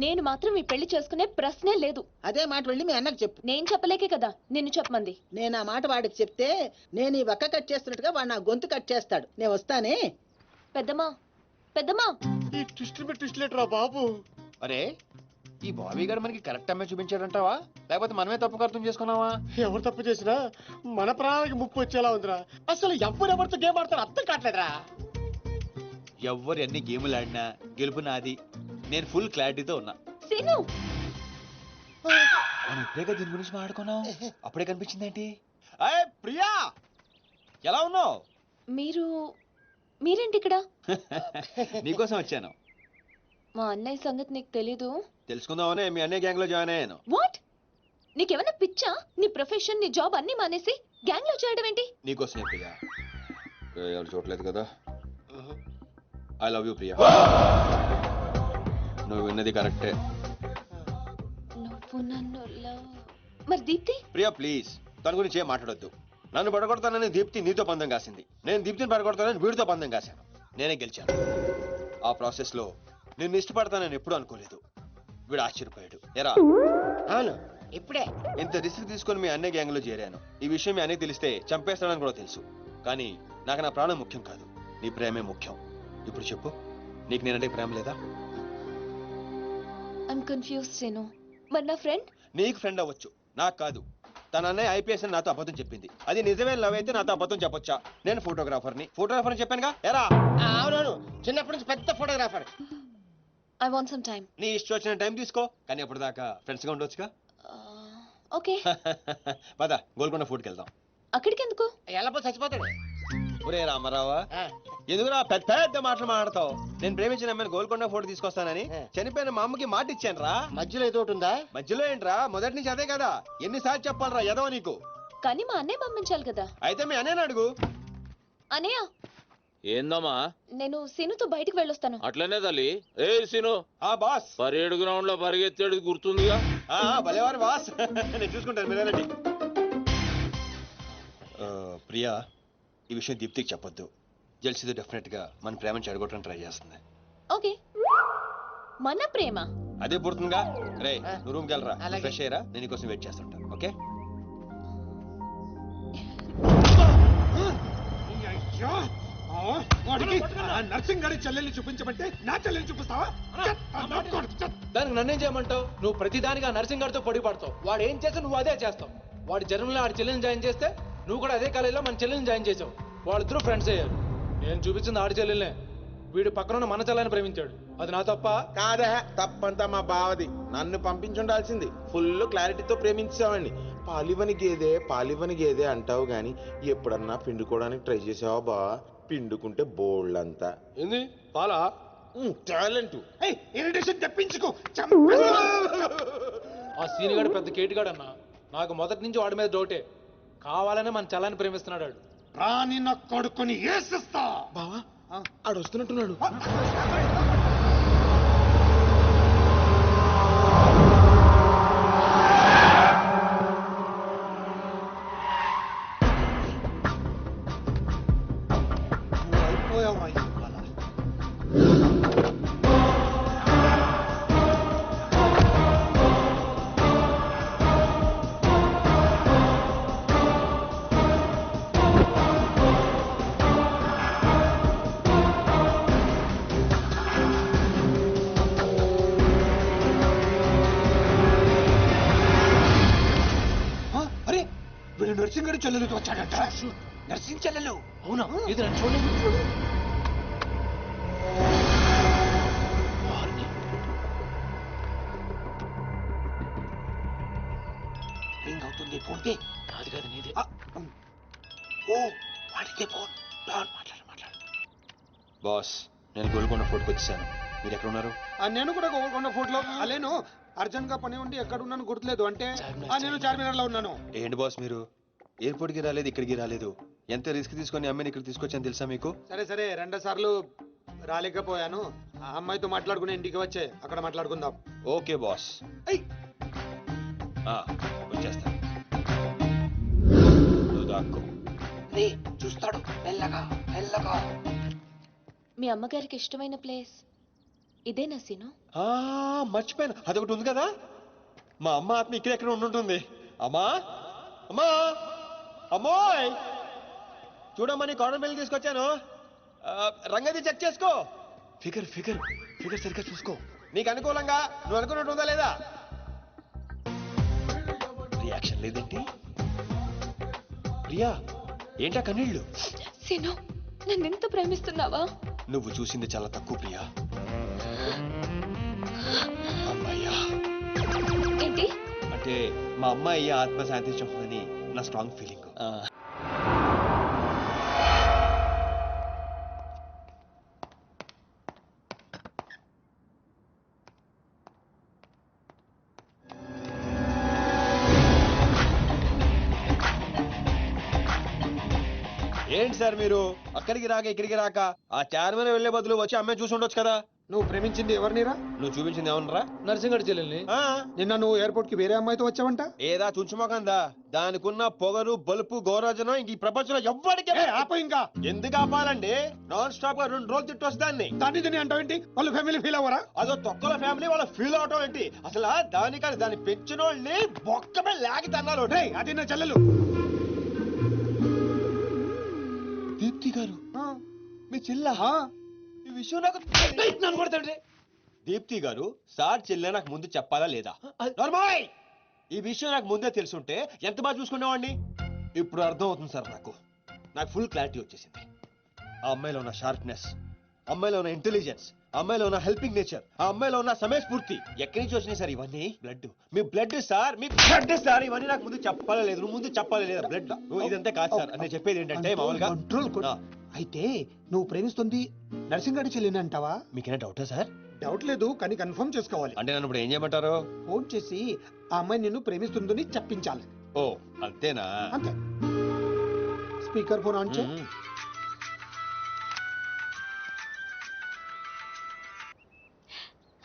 నేను మాత్రం ఈ పెళ్లి చేసుకునే ప్రశ్నే లేదు. అదే మాట వెళ్ళి మీ అన్నకు చెప్పు. నేను చెప్పలేకే కదా నిన్ను చెప్పమంది. నేను ఆ మాట వాడికి చెప్తే నేను ఈ వక్క కట్ చేస్తున్నట్టుగా వాడు నా గొంతు కట్ చేస్తాడు. నేను వస్తానే. పెద్దమ్మా పెద్దమ్మా. ఈ ట్విస్ట్ లేటరా బాబు. అరే ఈ బాబీ గారు మనకి కరెక్ట్ అమ్మాయి చూపించాడంటావా, లేకపోతే మనమే తప్పుగా అర్థం చేసుకున్నావా? ఎవరు తప్పు చేసినా మన ప్రాణానికి ముప్పు వచ్చేలా ఉందిరా. అసలు ఎవరెవరితో గేమ్ ఆడతారు అర్థం కావట్లేదురా. ఎవ్వరు ఎన్ని గేములు ఆడినా గెలుపు నాది. నేను ఫుల్ క్లారిటీతో ఉన్నా. సీను మనం ఇప్పుడే దీని గురించి మాట్లాడుకున్నాం, అప్పుడే కనిపించిందేంటి? అయ్యే ప్రియా, ఎలా ఉన్నావు? మీరేంటి ఇక్కడ? నీకోసం వచ్చాను. మా అన్నయ్య సంగతి నీకు తెలీదు. తెలుసుకుందామనే మీ అన్నయ్య గ్యాంగ్ లో జాయిన్ అయ్యాను. వాట్? నీకేమైనా పిచ్చా? నీ ప్రొఫెషన్ నీ జాబ్ అన్ని మానేసి గ్యాంగ్ లో చేయడం ఏంటి? నీకోసమే ప్రియా. ఎవరు చూడలేదు కదా. I love you Priya. నువ్వు విన్నది కరెక్టే. నువ్వు నన్ను మరి దీప్తి? ప్రియా ప్లీజ్ తన గురించి ఏం మాట్లాడొద్దు. నన్ను పడగొడతానని దీప్తి నీతో పందెం కాసింది. నేను దీప్తిని పడగొడతానని వీడితో పందెం కాశాను. నేనే గెలిచాను. ఆ ప్రాసెస్ లో నిన్ను ఇష్టపడతానని ఎప్పుడు అనుకోలేదు. వీడు ఆశ్చర్యపోయాడు. ఎరా? అవును, ఇప్పుడే ఇంత రిస్క్ తీసుకొని మీ అన్నయ్య గ్యాంగ్ లో చేరాను. ఈ విషయం మీ అన్నయ్య తెలిస్తే చంపేస్తాడని కూడా తెలుసు. కానీ నాకు నా ప్రాణం ముఖ్యం కాదు, నీ ప్రేమే ముఖ్యం. ఇప్పుడు చెప్పు, నీకు నేనంటే ప్రేమ లేదా? I'm confuse Seenu. మరి నా ఫ్రెండ్? నీకు ఫ్రెండ్ అవ్వచ్చు, నాకు కాదు. తన అన్నయ్య ఐపీఎస్ అని నాతో అబద్ధం చెప్పింది. అది నిజమే లవ్ అయితే నాతో అబద్ధం చెప్పొచ్చా? నేను ఫోటోగ్రాఫర్ అని చెప్పానుగా. ఎరా? అవునవును, చిన్నప్పటి నుంచి పెద్ద photographer. I want some time. నీ ఇష్టం వచ్చిన టైం తీసుకో, కానీ అప్పుడు దాకా ఫ్రెండ్స్ గా ఉండొచ్చుగా. ఓకే. పద గోల్కొండ ఫుడ్కి వెళ్దాం. అక్కడికి ఎందుకు? ఎల్లపో చచ్చిపోతాడు. ఒరే రామారావా, ఎందుకురా పెద్ద పెద్ద మాటలు మాట్లాడతావు? నేను ప్రేమించిన అమ్మాయిని గోల్కొండ ఫోటో తీసుకొస్తానని చనిపోయిన మా అమ్మకి మాట ఇచ్చాను రా. మధ్యలో ఏదో ఒకటి ఉందా? మధ్యలో ఏంట్రా, మొదటి నుంచి అదే కదా. ఎన్నిసార్లు చెప్పాలరా ఎదవ నీకు? కానీ మా అన్నయ్య పంపించాలి కదా. అయితే మీ అన్నయ్యని అడుగు. అన్నయ్య ఏందమ్మా? నేను సీనుతో బయటికి వెళ్ళొస్తాను. అట్లనే తల్లి. ఏ సీను, ఆ బాస్ పరేడ్ గ్రౌండ్ లో పరిగెత్తేది గుర్తుందిగా? భలేవారు బాస్. నేను చూసుకుంటాను, మీరేనండి. ప్రియా, ఈ విషయం దీప్తికి చెప్పొద్దు. జెల్సీతో డెఫినెట్ గా మన ప్రేమను చెడగొట్టడం ట్రై చేస్తుంది. ఓకే. మన ప్రేమ అదే పుడుతుందిగా. రే నువ్వు రూమ్కి వెళ్ళరా, ఫ్రెష్ అయ్యరా, నేను నీకోసం వెయిట్ చేస్తుంటా. ఓకే? నర్సింగ్ గారి చెల్లెల్ని చూపించమంటే నా చెల్లెల్ని చూపిస్తావా? దానికి నన్నేం చేయమంటావు? నువ్వు ప్రతిదానికి ఆ నర్సింగ్ గారితో పొడి పడతావు. వాడు ఏం చేస్తే నువ్వు అదే చేస్తావు. వాడి జన్మలో ఆడి చెల్లెని జాయిన్ చేస్తే నువ్వు కూడా అదే కాలేజీలో మన చెల్లెని జాయిన్ చేసావు. వాళ్ళిద్దరూ ఫ్రెండ్స్ అయ్యారు. నేను చూపించింది ఆడి చెల్లెలనే. వీడు పక్కన మన చెల్లని ప్రేమించాడు. అది నా తప్ప కాదా? తప్పంతా మా బావది. నన్ను పంపించుండాల్సింది. ఫుల్ క్లారిటీతో ప్రేమించావండి. పాలివని గేదే అంటావు గాని ఎప్పుడన్నా పిండుకోవడానికి ట్రై చేసావా బా? పిండుకుంటే బోల్డంతా. ఏంది పాలా? టాలెంట్. ఇరిటేషన్ తెప్పించుకో. ఆ సీనిగాడు పెద్ద కేటుగాడు అన్న. నాకు మొదటి నుంచి వాడి మీద డౌటే. కావాలనే మన చెల్లని ప్రేమిస్తున్నాడు వాడు. రాని నా కొడుకుని ఏసిస్తా. బావా ఆడు వస్తున్నట్టున్నాడు. నర్సింగ్ గారి చెల్లెలతో వచ్చాడట. నర్సింగ్ చెల్లెలు? అవునా? ఇది నన్ను చూడలేదు. రింగ్ అవుతుంది. ఫోన్కి కాదు కాదు నీదే. ఓ వాడితే ఫోన్. మాట్లాడు. బాస్, నేను గోల్కొండ ఫోర్ట్కి వచ్చాను. మీరు ఎక్కడ ఉన్నారు? నేను కూడా గోల్కొండ ఫోర్ట్లో. అలేను అర్జెంట్ గా పని ఉండి ఎక్కడ ఉన్నాను గుర్తులేదు. అంటే నేను చార్మినార్ లో ఉన్నాను. ఏంటి బాస్ మీరు ఎయిర్పోర్ట్ కి రాలేదు, ఇక్కడికి రాలేదు. ఎంత రిస్క్ తీసుకొని అమ్మాయిని ఇక్కడ తీసుకొచ్చాను తెలుసా మీకు? సరే 2 సార్లు రాలేకపోయాను. ఆ అమ్మాయితో మాట్లాడుకుని ఇంటికి వచ్చే అక్కడ మాట్లాడుకుందాం. ఓకే బాస్, వచ్చేస్తా. నువ్వు దాక్కో. చూస్తాడు. మెల్లగా. మీ అమ్మగారికి ఇష్టమైన ప్లేస్ ఇదేనా సీను? మర్చిపోయాను, అదొకటి ఉంది కదా. మా అమ్మ ఆత్మ ఇక్కడ ఎక్కడ ఉండుంటుంది. అమ్మా అమ్మా అమ్మోయ్, చూడమ్మా నీ కాటన్ బిల్ తీసుకొచ్చాను. రంగది చెక్ చేసుకో. ఫిగర్ ఫిగర్ ఫిగర్ సరిగ్గా చూసుకో. నీకు అనుకూలంగా నువ్వు అనుకున్నట్టు ఉందా లేదా? రియాక్షన్ లేదేంటి? ప్రియా, ఏంటా కన్నీళ్ళు? సీను, నన్నెంత ప్రేమిస్తున్నావా? నువ్వు చూసింది చాలా తక్కువ ప్రియా. అమ్మయ్యా. ఏంటి అంటే మా అమ్మాయి ఆత్మ శాంతించని నా స్ట్రాంగ్ ఫీలింగ్. ఏంటి సార్ మీరు అక్కడికి రాక ఇక్కడికి రాక ఆ చార్మన్ వెళ్లే బదులు వచ్చి అమ్మాయి చూసి ఉండొచ్చు కదా. నువ్వు ప్రేమించింది ఎవరినిరా? నువ్వు చూపించింది ఏమన్నారా? నర్సింగడి చెల్లెల్ని. నిన్న నువ్వు ఎయిర్పోర్ట్ కి వేరే అమ్మాయితో వచ్చావంట. ఏదా తుంచుమోకందా, దానికున్న పొగరు బలుపు గోరాజనం ఇంక ఈ ప్రపంచంలో ఎవ్వడికి. ఆప ఇంకా ఎందుకు ఆపాలండి? నాన్ స్టాప్ గా 2 రోజులు తిట్టొచ్చు దాన్ని. దాన్ని తిని అంటావేంటి? వాళ్ళు ఫ్యామిలీ ఫీల్ అవ్వరా? అదో తొక్కల ఫ్యామిలీ వాళ్ళ ఫీల్ అవటం ఏంటి? అసలు దానికని దాన్ని పెంచిన వాళ్ళని బొక్కమే లాగి తన్నారు. అది నా చెల్లెలు. దీప్తి గారు మీ చెల్ల ఈ విషయం నాకు నన్ను కొడతాండి. దీప్తి గారు సార్ చెల్లె నాకు ముందు చెప్పాలా లేదా? నార్మల్ ఈ విషయం నాకు ముందే తెలుసుంటే ఎంత బాగా చూసుకునేవాడిని. ఇప్పుడు అర్థం అవుతుంది సార్. నాకు ఫుల్ క్లారిటీ వచ్చేసింది. ఆ అమ్మాయిలో ఉన్న షార్ప్నెస్, అమ్మాయిలో ఉన్న ఇంటెలిజెన్స్, అమ్మాయిలో ఉన్న హెల్పింగ్ నేచర్, ఆ అమ్మాయిలో ఉన్న సమయస్ఫూర్తి ఎక్కడి నుంచి వచ్చినాయి సార్ ఇవన్నీ? బ్లడ్, మీ బ్లడ్ సార్, మీ బ్లడ్ సార్. ఇవన్నీ నాకు ముందు చెప్పాలా లేదు? నువ్వు ముందు చెప్పాలా లేదా? బ్లడ్ ఇదంతా కాదు సార్. నేను చెప్పేది ఏంటంటే మామూలుగా అయితే నువ్వు ప్రేమిస్తుంది నర్సింగడి చెల్లిని అంటావా? మీకేనా డౌటా సార్? డౌట్ లేదు, కానీ కన్ఫర్మ్ చేసుకోవాలి. అంటే నన్ను ఇప్పుడు ఏం చేయమంటారు? ఫోన్ చేసి ఆ అమ్మాయి నిన్ను ప్రేమిస్తుందని చెప్పించాలి. ఓ అంతేనా? అంతే. స్పీకర్ ఫోన్ ఆన్ చేయి.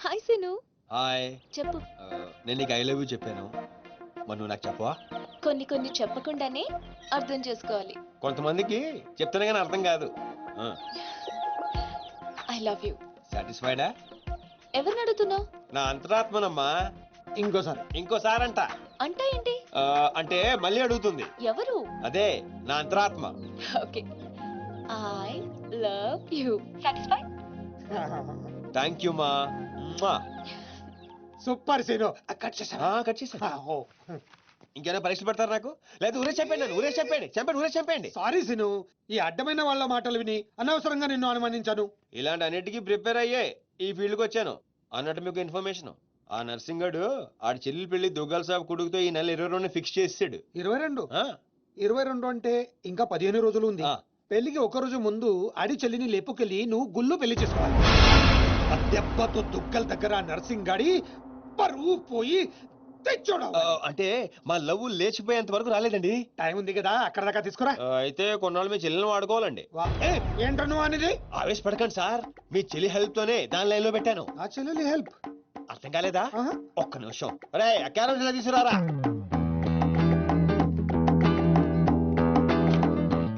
హాయ్ సీను. హాయ్. చెప్పు. నేను నీకు ఐ లవ్ యూ చెప్పాను, మరి నువ్వు నాకు చెప్పవా? కొన్ని చెప్పకుండానే అర్థం చేసుకోవాలి. కొంతమందికి చెప్తానే కానీ అర్థం కాదు. I love you. సాటిస్ఫైడా? ఎవరిని అడుగుతున్నావు? నా అంతరాత్మనమ్మా. ఇంకోసారి అంట. అంటే ఏంటి? అంటే మళ్ళీ అడుగుతుంది. ఎవరు? అదే నా అంతరాత్మ. Okay, I love you. Satisfy? Thank you మా. Super scene. కట్ చేసా. ఇంకేమైనా పరీక్షలు పెడతారు నాకు? లేదా ఊరే చెప్పండి, ఊరే చెప్పండి. సారీ సీను, ఈ అడ్డమైన వాళ్ళ మాటలు విని అనవసరంగా నిన్ను అనుమానించాను. ఇలాంటి అన్నిటికీ ప్రిపేర్ అయ్యే ఈ ఫీల్డ్ కి వచ్చాను. అన్నట్టు మీకు ఇన్ఫర్మేషన్, ఆ నర్సింగడు ఆడి చెల్లెలు పెళ్లి దుగ్గాల సాబ్ కొడుకుతో ఈ నెల 22 ఫిక్స్ చేసాడు. 22 అంటే ఇంకా 15 రోజులు ఉంది. పెళ్లికి ఒక రోజు ముందు ఆడి చెల్లిని లేపుకెళ్ళి నువ్వు గుళ్ళు పెళ్లి చేసుకోవాలి. ఆ దెబ్బతో దుగ్గల దగ్గర నర్సింగ్ గాడి పరువు పోయి తెచ్చోడు. అంటే మా లవ్ లేచిపోయేంత వరకు రాలేదండి. టైం ఉంది కదా, అక్కడ దాకా తీసుకురా. అయితే కొన్నాళ్ళు మీ చెల్లెలను వాడుకోవాలండి. ఏంటో నువ్వు అనేది? ఆవేశపడకండి సార్, మీ చెల్లి హెల్ప్ తోనే దాని లైన్ లో పెట్టాను. ఆ చెల్లెలి హెల్ప్ అర్థం కాలేదా? ఒక్క నిమిషం. అరే క్యారెట్ తీసుకురారా.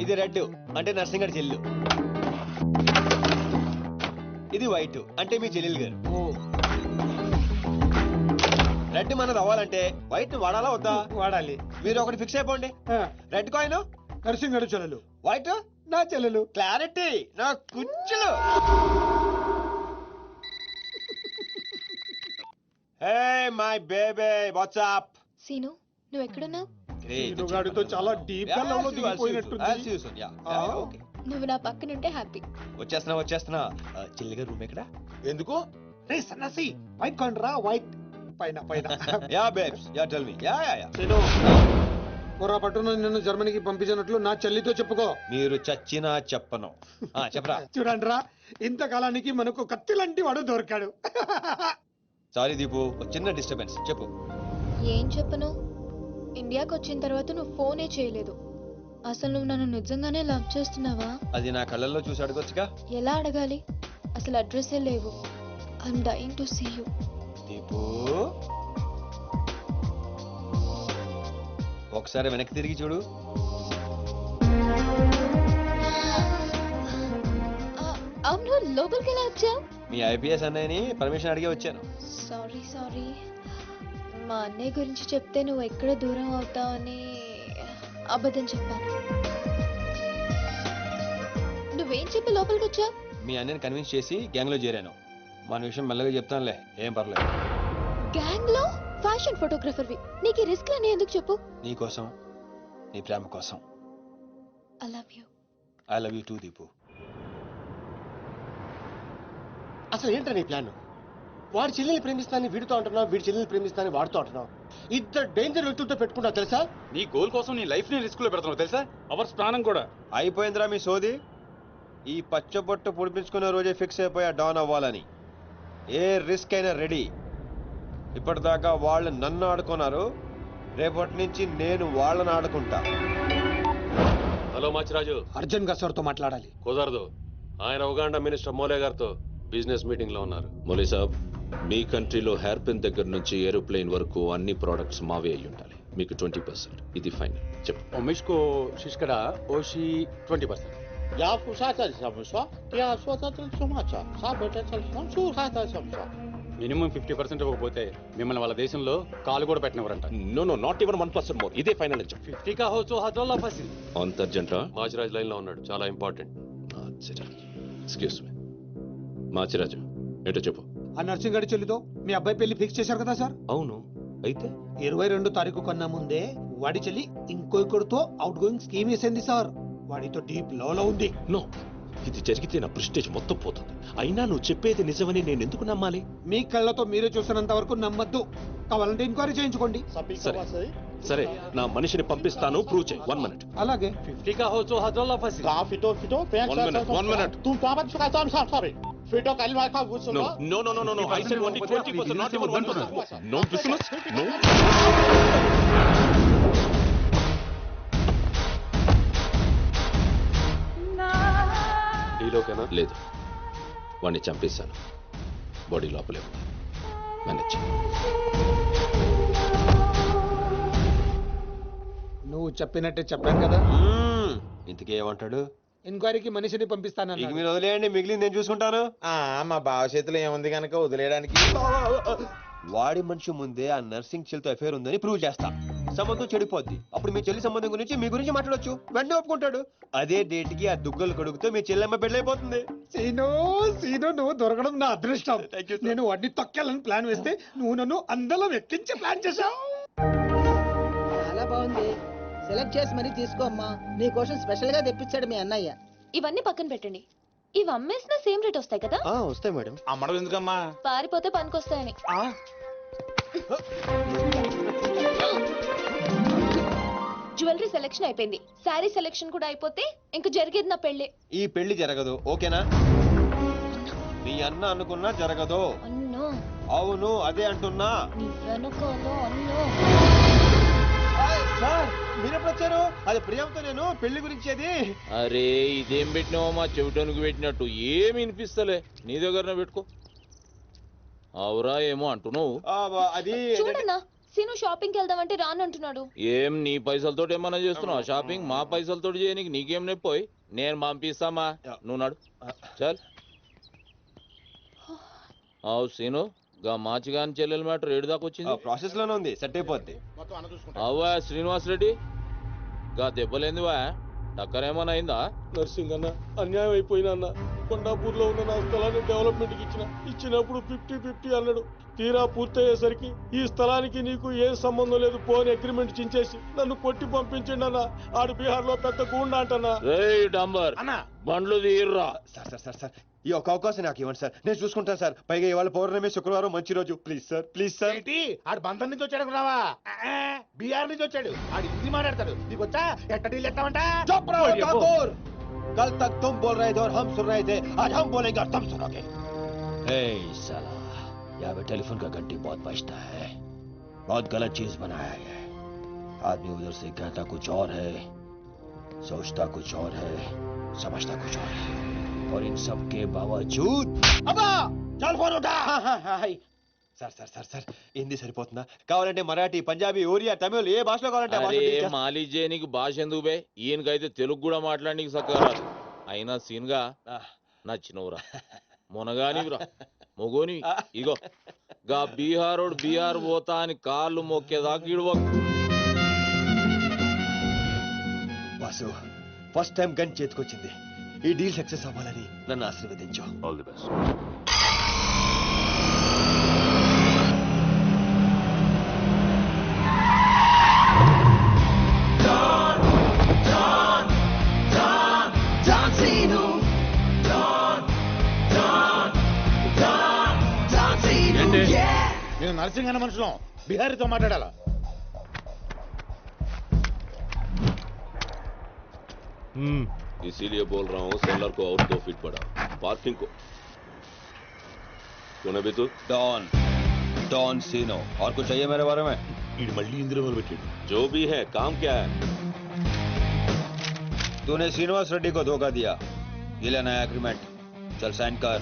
ఇది రెడ్ అంటే నర్సింగడి చెల్లు, ఇది వైట్ అంటే మీ చెల్లెలు గారు. రెడ్ మనది అవ్వాలంటే వైట్ వాడాలా వద్దా? వాడాలి. మీరు ఒకటి ఫిక్స్ అయిపోండి. రెడ్ కాయిన్ నర్సింగడు చెల్లెలు, వైట్ నా చెల్లెలు. క్లారిటీ నా కుచ్చులు. Hey my baby, what's up? Seenu, నువ్వు ఎక్కడున్నావు? గాడితో చాలా డీప్ గా లవ్ లో దిగిపోయినట్టుంది. నువ్వు నా పక్కనుంటే హ్యాపీ. వచ్చేస్తున్నా. చెల్లిగా రూమ్ ఎక్కడ? ఎందుకు? రే సన్నసి, వైట్ కొండ్రా, వైట్ పైన. Yeah babes, yeah tell me. Yeah పొరపాటున నిన్ను జర్మనీకి పంపించినట్లు నా చెల్లితో చెప్పుకో. మీరు చచ్చినా చెప్పను. చెప్పరా. చూడండిరా, ఇంతకాలానికి మనకు కత్తి లాంటి వాడు దొరికాడు. సారీ దీపు, చిన్న డిస్టర్బెన్స్. చెప్పు. ఏం చెప్పను? ఇండియాకి వచ్చిన తర్వాత నువ్వు ఫోనే చేయలేదు. అసలు నువ్వు నన్ను నిజంగానే లవ్ చేస్తున్నావా? అది నా కళ్ళల్లో చూసి అడగొచ్చుగా. ఎలా అడగాలి? అసలు అడ్రస్సే లేవు. I'm dying to see you. Deepu, ఒకసారి వెనక్కి తిరిగి చూడు. అవును, లోపలికి ఎలా వచ్చావు? మీ ఐపీఎస్ అన్నయ్యని పర్మిషన్ అడిగి వచ్చాను. సారీ సారీ, మా అన్నయ్య గురించి చెప్తే నువ్వు ఎక్కడ దూరం అవుతావని అబద్ధం చెప్పాను. నువ్వేం చెప్పి లోపలికి వచ్చా? మీ అన్నయ్యని కన్విన్స్ చేసి గ్యాంగ్ లో చేరాను. మన విషయం మెల్లగా చెప్తానులే, ఏం పర్లేదు. గ్యాంగ్ లో ఫ్యాషన్ ఫోటోగ్రఫర్వి, నీకు ఈ రిస్క్ అని ఎందుకు చెప్పు? నీ కోసం, నీ ప్రేమ కోసం. I love you. I love you two Deepu. అసలు ఏంటో నీ ప్లాన్? వాడి చెల్లెల్ని ప్రేమిస్తానని వీడితో అంటున్నావు, వీడి చెల్లెల్ని ప్రేమిస్తానని వాడితో అంటున్నావు. ఇద్దరు డేంజర్ వ్యక్తులతో పెట్టుకున్నావు తెలుసా? నీ గోల్ కోసం నీ లైఫ్ ని రిస్క్ లో పెడుతున్నావు తెలుసా? అవర్ ప్రాణం కూడా. అయిపోయిందిరా మీ సోది. ఈ పచ్చబొట్టు పొడిపించుకునే రోజే ఫిక్స్ అయిపోయా డాన్ అవ్వాలని. ఏ రిస్క్ అయినా రెడీ. ఇప్పటిదాకా వాళ్ళు నన్ను ఆడుకున్నారు, రేపటి నుంచి నేను వాళ్ళని ఆడుకుంటా. హలో మాచిరాజు, అర్జున్ గారు సార్తో మాట్లాడాలి. కుదరదు. ఆయన ఉగాండా మినిస్టర్ మోలే గారితో బిజినెస్ మీటింగ్ లో ఉన్నారు. మోలీ సాబ్, మీ కంట్రీలో హెయిర్ పిన్ దగ్గర నుంచి ఏరోప్లేన్ వరకు అన్ని ప్రోడక్ట్స్ మావే అయి ఉండాలి. మీకు 20%. ఇది ఫైనల్. చెప్పు. ఒమిష్కో శిష్కడ ఓషి 20%. యా ఫుషాచల్ సమస్య యా స్వతంత్ర సమాచ సాబటచల్ సమస్య. మినిమం 50% ఇవ్వకపోతే మిమ్మల్ని వాళ్ళ దేశంలో కాలు కూడా పెట్టినవరంట. No no, not even 1% more. ఇదే ఫైనల్ అని చెప్పు. 50 కా హోచో హజోల్లా ఫసి. అంత అర్జెంటా? మాచిరాజ్ లైన్ లో ఉన్నాడు, చాలా important. Machiraj, excuse me. Machiraju, ఏంటో చెప్పు. ఆ నర్సింగ్ గారి చెల్లితో మీ అబ్బాయి పెళ్లి ఫిక్స్ చేశారు కదా సార్? అవును, అయితే 22 తారీఖు కన్నా ముందే వాడి చెల్లి ఇంకొకరితో అవుట్ గోయింగ్ స్కీమ్ వేసింది సార్. వాడితో డీప్ లో ఉంది. నో, ఇది జరిగితే నా ప్రెస్టేజ్ మొత్తం పోతుంది. అయినా నువ్వు చెప్పేది నిజమని నేను ఎందుకు నమ్మాలి? మీ కళ్ళతో మీరే చూసినంత వరకు నమ్మద్దు. కావాలంటే ఎంక్వైరీ చేయించుకోండి. సరే సరే, నా మనిషిని పంపిస్తాను, ప్రూవ్ చేయి. 1 minute. అలాగే. 50 కా హోచో హజోల్లా ఫసి. One minute. Tu tabat suka sam sam sabe. Fito kalima ka gusto No, no. no, no, no, no, no. I said only 20%, not even 1%. No business, no. డీలోకేనా? లేదు, వాడిని చంపేశాను. బాడీ లోపలే ఉంది. మేనేజ్. నువ్వు చెప్పినట్టే చెప్పాను కదా. ఇంతకీ ఏమంటాడు? ఎంక్వైరీకి మనిషిని ఇక పంపిస్తానన్నా. మీరు వదిలేయండి, మిగిలింది నేను చూసుకుంటాను. మా బావ చేతిలో ఏముంది కనుక వదిలేయడానికి. వాడి మనిషి ముందే ఆ నర్సింగ్ చెల్లితో అఫేర్ ఉందని ప్రూవ్ చేస్తా. సంబంధం చెడిపోద్ది. అప్పుడు మీ చెల్లి సంబంధం గురించి మీ గురించి మాట్లాడొచ్చు. వెంటనే ఒప్పుకుంటాడు. అదే డేట్ కి ఆ దుగ్గలు కొడుకుతో మీ చెల్లెమ్మ పెళ్ళైపోతుంది. సీను సీను, నువ్వు దొరకడం నా అదృష్టం. Thank you, sir. నేను వాడిని తొక్కాలని ప్లాన్ వేస్తే నువ్వు నన్ను అందలో ఎక్కించే ప్లాన్ చేశావు. చాలా బాగుంది. సెలెక్ట్ చేసి మరీ తీసుకో అమ్మా. నీ కోసం స్పెషల్ గా తెప్పించాడు మీ అన్నయ్య. ఇవన్నీ పక్కన పెట్టండి. ఇవి అమ్మేసిన సేమ్ రేట్ వస్తాయి కదా? వస్తాయి మేడం. అమ్మడం ఎందుకమ్మా? పారిపోతే పనికొస్తాయని. జ్యువెలరీ సెలెక్షన్ అయిపోయింది, శారీ సెలెక్షన్ కూడా అయిపోతే ఇంక జరిగేది నా పెళ్లి. ఈ పెళ్లి జరగదు, ఓకేనా? మీ అన్న అనుకున్నా జరగదు. అన్నో, అవును, అదే అంటున్నా. నీ వెనుకలో అన్నో. సార్, మీరెప్పుడు వచ్చారు? అది ప్రియాంతో నేను పెళ్లి గురించి. అది అరే, ఇదేం పెట్టినావో మా చెవిటానికి పెట్టినట్టు ఏమి వినిపిస్తలే. నీ దగ్గరనే పెట్టుకో. అవురా ఏమో అంటున్నావు. అది చూడన్నా, సీను షాపింగ్కి వెళ్దామంటే రానంటున్నాడు. ఏం నీ పైసలతో ఏమన్నా చేస్తున్నావు షాపింగ్? మా పైసలతో చేయనీకి నీకేం నొప్పోయి? నేను పంపిస్తామా, నువ్వు నాడు. చల్. అవు సీను, గా మాచిగాని చెల్లెల మ్యాటర్ ఏడు దాకా వచ్చింది. ప్రాసెస్ లోనే ఉంది, సెట్ అయిపోద్ది. అవ్వా శ్రీనివాస్ రెడ్డి, గా దెబ్బలేందివా? టక్కరేమన్నా అయిందా? నర్సింగ్ అన్న, అన్యాయం అయిపోయినా అన్న. కొండాపూర్ లో ఉన్న నా స్థలాన్ని డెవలప్మెంట్ కి ఇచ్చినప్పుడు 50-50 అన్నాడు. తీరా పూర్తయ్యేసరికి ఈ స్థలానికి నీకు ఏం సంబంధం లేదు పోని అగ్రిమెంట్ చించేసి నన్ను కొట్టి పంపించండి అన్న. ఆడు బీహార్ లో పెద్ద గూండా అంటన్నా. రేయ్ డంబర్, బండ్లు తీర్రా. సార్ సార్ సార్ సార్, ఈ ఒక్క అవకాశం నాకు ఇవ్వండి సార్, నేను చూసుకుంటాను సార్. పైగా ఇవాళ పౌర్ణమి, శుక్రవారం మంచి రోజు. Please sir, please sir. ఆడు బంధం నుంచి వచ్చాడు రావా? బీహార్ నుంచి వచ్చాడు. ఆడు హిందీ మాట్లాడతాడు. నీకు వచ్చా? ఎట్ట డీల్ ఎత్తామంట? कल तक तुम बोल रहे थे और हम सुन रहे थे, आज हम बोलेंगे और तुम सुनोगे. हे साला, यहाँ पे टेलीफोन का घंटी बहुत बजता है. बहुत गलत चीज बनाया है. आदमी उधर से कहता कुछ और है, सोचता कुछ और है, समझता कुछ और है. और इन सब के बावजूद అబ్బా, చాలు ఫోన్ ఉంటా. Sir sir sir sir, Hindi సరిపోతుందా? కావాలంటే మరాఠీ, పంజాబీ, ఒరియా, తమిళ్, ఏ భాషలో కావాలంటే ఆ భాషలో అరే teach చేస్తా. మాలిష్ చేయనీకి భాష ఎందుకు బే? ఈయనకైతే తెలుగు కూడా మాట్లాడనీకి సక్కగా రాదు. అయినా సీన్ గా నచ్చినవురా. మునగానివిరా మొగోని ఇగో గా బీహారోడు బీహార్ పోతా అని కాళ్ళు మొక్కేదాకా ఇడవ వాసు ఫస్ట్ టైం గన్ చేతికొచ్చింది. ఈ డీల్ సక్సెస్ అవ్వాలని నన్ను ఆశీర్వదించు. All the best. నేను నర్సింగ్ అన్న మనుషులం బిహారీతో మాట్లాడాలా? इसीलिए बोल रहा हूँ सेलर को और 2 फीट बढ़ा पार्किंग को. कौन है बे तू? डॉन सीनो. और कुछ चाहिए मेरे बारे में? మళ్ళీ ఇందులో మొదలుపెట్టాడు. जो भी है काम क्या है? तूने श्रीनिवास रेड्डी को धोखा दिया. ये लेना है एग्रीमेंट. चल साइन कर.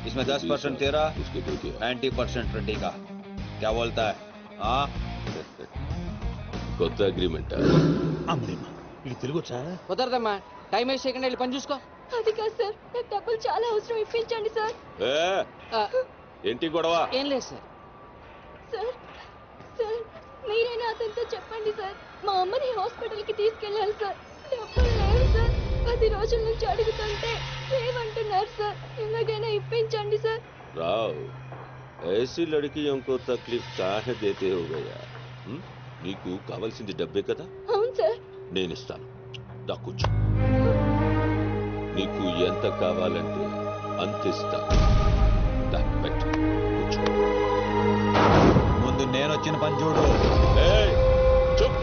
इसमें 10% तेरा, उसके दो दिया 90% रेड्डी का. क्या बोलता है? हाँ కొత్త అగ్రిమెంట్. అమ్మలేమ్మా ఇది తెలుగు వచ్చా? కుదరదమ్మా, టైం వేస్ట్ చేయకుండా వెళ్ళి పని చూసుకో. అది కాదు సార్, నాకు డబ్బులు చాలా అవసరం, ఇప్పించండి సార్. ఏంటి గొడవ? ఏం లేదు సార్. సార్ సార్ మీరైనా అతనితో చెప్పండి సార్, మా అమ్మని హాస్పిటల్కి తీసుకెళ్ళాలి సార్. డబ్బులు లేవు సార్, 10 రోజుల నుంచి అడుగుతుంటే లేవంటున్నారు సార్. ఎలాగైనా ఇప్పించండి సార్. రావ్ ऐसी लड़कियों को तकलीफ काहे देते हो गया? నీకు కావాల్సింది డబ్బే కదా? అవును సార్. నేను ఇస్తాను, దా కూర్చో. నీకు ఎంత కావాలంటే అంత ఇస్తా. దా పెట్టు, కూర్చో. ముందు నేను వచ్చిన పని చూడు. చూప్.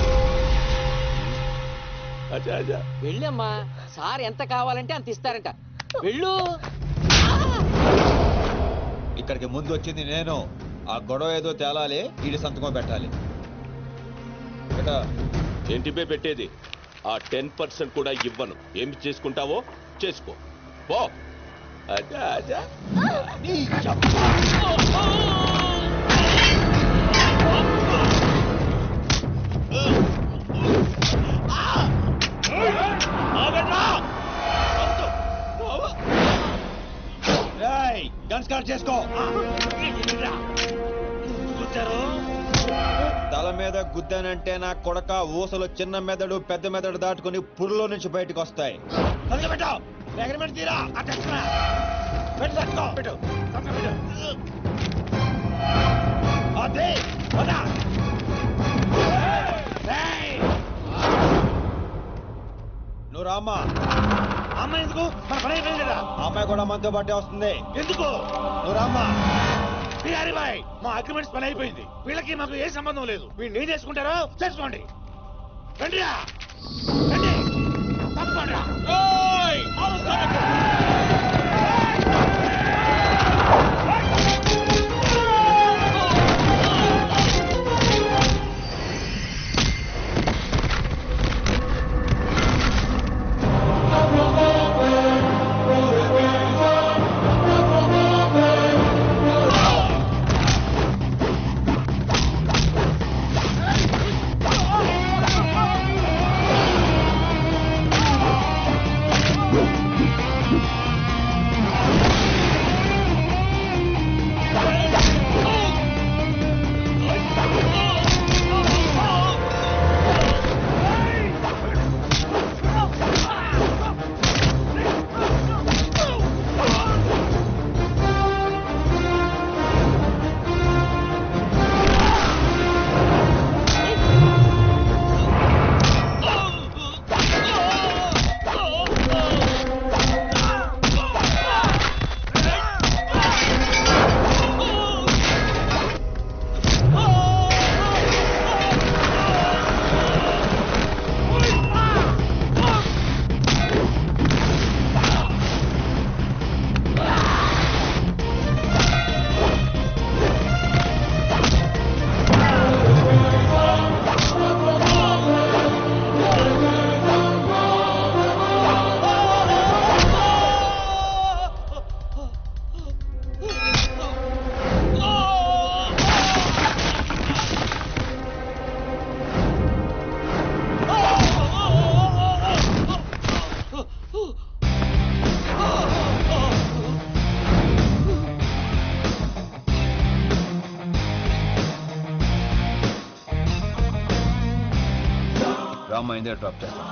అచ్చా అచ్చా వెళ్ళమ్మా, సార్ ఎంత కావాలంటే అంత ఇస్తారంట. వెళ్ళు. ఇక్కడికి ముందు వచ్చింది నేను. ఆ గొడవ ఏదో తేలాలి, ఈడి సంతకం పెట్టాలి. ఏంటి బే పెట్టేది? ఆ 10% కూడా ఇవ్వను. ఏమి చేసుకుంటావో చేసుకో పో. అచ్చా అచ్చా గన్ స్టార్ట్ చేసుకో. తల మీద గుద్దానంటే నా కొడక ఊసలు చిన్న మెదడు పెద్ద మెదడు దాటుకుని పురులో నుంచి బయటకు వస్తాయి. నువ్వు రామ్మా. అమ్మాయి ఎందుకు? మన పని అయిపోయింది కదా. అమ్మాయి కూడా మనతో పాటే వస్తుంది. ఎందుకు? నువ్వు రామ్మా. బిహారీ బాయ్, మా అగ్రిమెంట్స్ పని అయిపోయింది. వీళ్ళకి మాకు ఏ సంబంధం లేదు. వీళ్ళు ఏం చేసుకుంటారో చేసుకోండి. రండిరా, రండి, తప్పకుండా. అమ్మ ఇందులో డ్రాప్ చేస్తాను.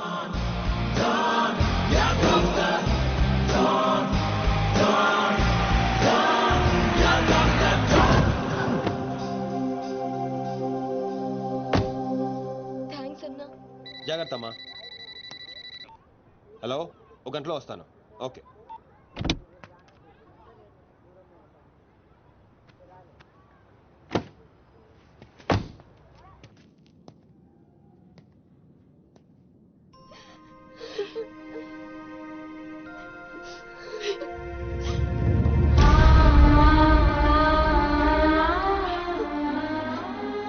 థ్యాంక్స్ అన్నా. జాగ్రత్త అమ్మా. హలో, ఒక గంటలో వస్తాను. ఓకే.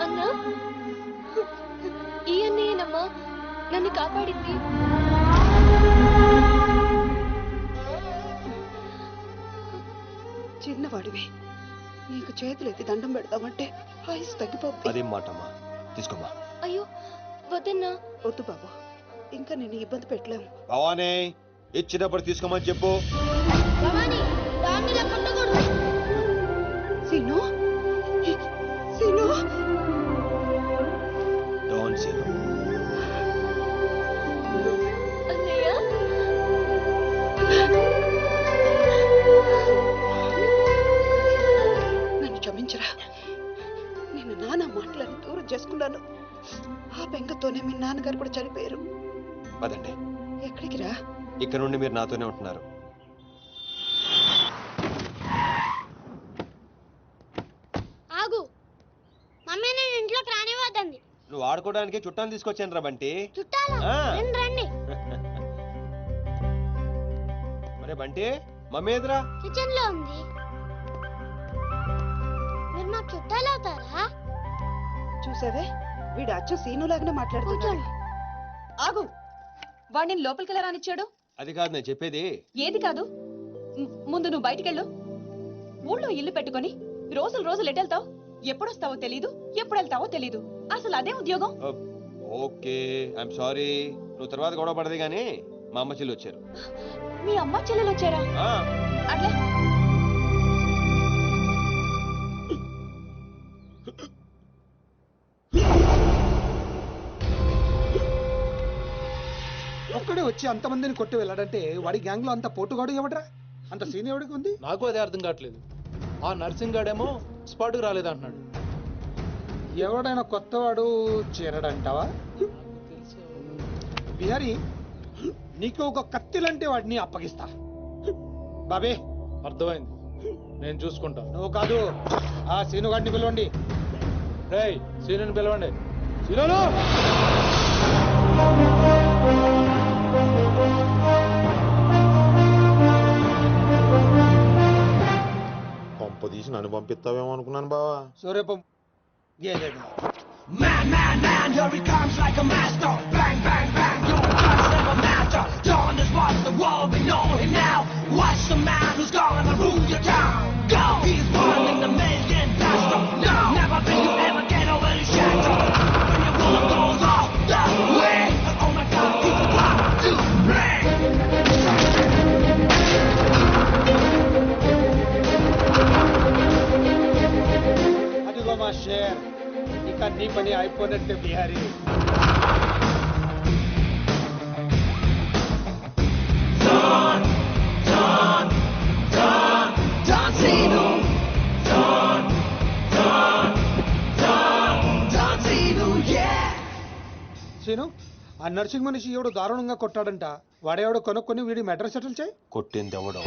అన్నా, ఈ అన్నయ్యనమ్మా నన్ను కాపాడింది. చిన్నవాడివి, నీకు చేతులెత్తి దండం పెడతామంటే ఆయుస్ తగ్గిపోద్ది. అదేం మాట అమ్మా, తీసుకోమ్మా. అయ్యో వద్దన్నా. వద్దు బాబు, ఇంకా నిన్ను ఇబ్బంది పెట్టలేము. భవానీ, ఇచ్చినప్పుడు తీసుకోమని చెప్పు. Seenu, Seenu, don't see. అన్నయ్య, నన్ను క్షమించరా. నేను నాన్న మాటలని దూరం చేసుకున్నాను. ఆ బెంగతోనే మీ నాన్నగారు కూడా చనిపోయారు. పదండి. ఎక్కడికి రా? ఇక్కడ నుండి మీరు నాతోనే ఉంటున్నారు. ఆగు, మమ్మీ నేను ఇంట్లోకి రానివ్వద్దండి. నువ్వు ఆడుకోవడానికి చుట్టాలు తీసుకొచ్చాను రా బంటి. చుట్టాలా? ఆ. రండి రండి. మరే బంటి, మమ్మీ ఎదురా? కిచెన్ లో ఉంది. మీరు నాకు చుట్టాలు అవుతారా? చూసావే, వీడు అచ్చు సీనులాగానే మాట్లాడుతున్నాడు. ఆగు, వాడిని లోపలికి ఎలా రానిచ్చాడు? అది కాదు నేను చెప్పేది. ఏది కాదు? ముందు నువ్వు బయటికెళ్ళు. ఊళ్ళో ఇల్లు పెట్టుకొని రోజులు రోజులు ఎటెళ్తావు? ఎప్పుడొస్తావో తెలీదు, ఎప్పుడు వెళ్తావో తెలీదు. అసలు అదే ఉద్యోగం. Okay, I'm sorry. నువ్వు తర్వాత గొడవ పడదు కానీ మా అమ్మ చెల్లి వచ్చారు. మీ అమ్మ చెల్లెలు వచ్చారా? అట్లా ఒక్కడే వచ్చి అంతమందిని కొట్టి వెళ్ళాడంటే వాడి గ్యాంగ్ లో అంత పోటుగాడు ఎవడరా? అంత సీన్ ఎవడికి ఉంది? నాకు అదే అర్థం కావట్లేదు. ఆ నర్సింగ్ గాడేమో స్పాట్కి రాలేదంటున్నాడు. ఎవడైనా కొత్తవాడు చేరడంటావా? బిహారీ, నీకు ఒక కత్తిలంటే వాడిని అప్పగిస్తా. బాబే, అర్థమైంది, నేను చూసుకుంటా. నువ్వు కాదు, ఆ సీనుగాడిని పిలవండి. రేయ్, సీనుని పిలవండి. సీనును! కొంప తీసి నన్ను పంపిస్తావేమో అనుకున్నాను బావా. సూర్యపం గేదెడు. Man, man, man, here he comes like a master. Bang, bang, bang, your guns never matter. Dawn is what's the world, we know him now. Watch the man who's gonna rule your town. Go! He's running the million faster. No! Never think you ever get over the shadow. When your bullet goes off the way. Oh my God, he's about to break. అదిగో మా share, ఇక నీ పని అయిపోయినట్టే Bihari. Scene, ఆ nursing మనిషి ఎవడు దారుణంగా కొట్టాడంట. వాడేవాడు కొనుక్కొని వీడి మెటర్ సెటిల్ చేయి. కొట్టింది ఎవడు?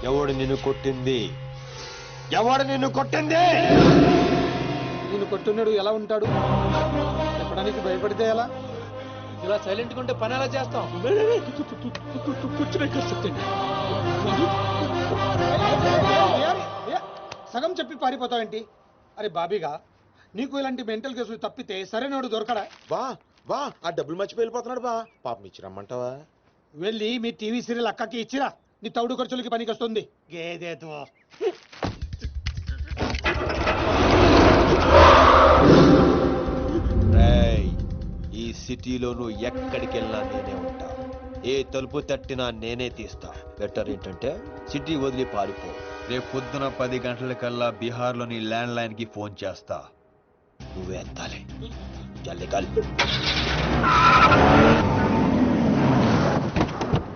ఎవడు నిన్ను కొట్టింది? ఎవడు నిన్ను కొట్టింది? నిన్ను కొట్టున్నాడు ఎలా ఉంటాడు? చెప్పడానికి భయపడితే ఎలా? ఇలా సైలెంట్ గా ఉంటే పని ఎలా చేస్తాం? సగం చెప్పి పారిపోతావేంటి? అరే బాబీగా, నీకు ఇలాంటి మెంటల్ కేసులు తప్పితే సరైనోడు దొరకడా? బా ఆ డబ్బులు మర్చిపోయి వెళ్ళిపోతున్నాడు బా. పాపం ఇచ్చిరమ్మంటావా? వెళ్ళి మీ టీవీ సీరియల్ అక్కకి ఇచ్చిరా, నీ తౌడు ఖర్చులకి పనికి వస్తుంది. గేదేతో ఈ సిటీలో నువ్వు ఎక్కడికి వెళ్ళినా నేనే ఉంటా. ఏ తలుపు తట్టినా నేనే తీస్తా. బెటర్ ఏంటంటే సిటీ వదిలి పారిపో. రేపు పొద్దున 10 గంటలకల్లా బీహార్లోని ల్యాండ్ లైన్ కి ఫోన్ చేస్తా. నువ్వే ఎత్తాలి. చల్ నికల్.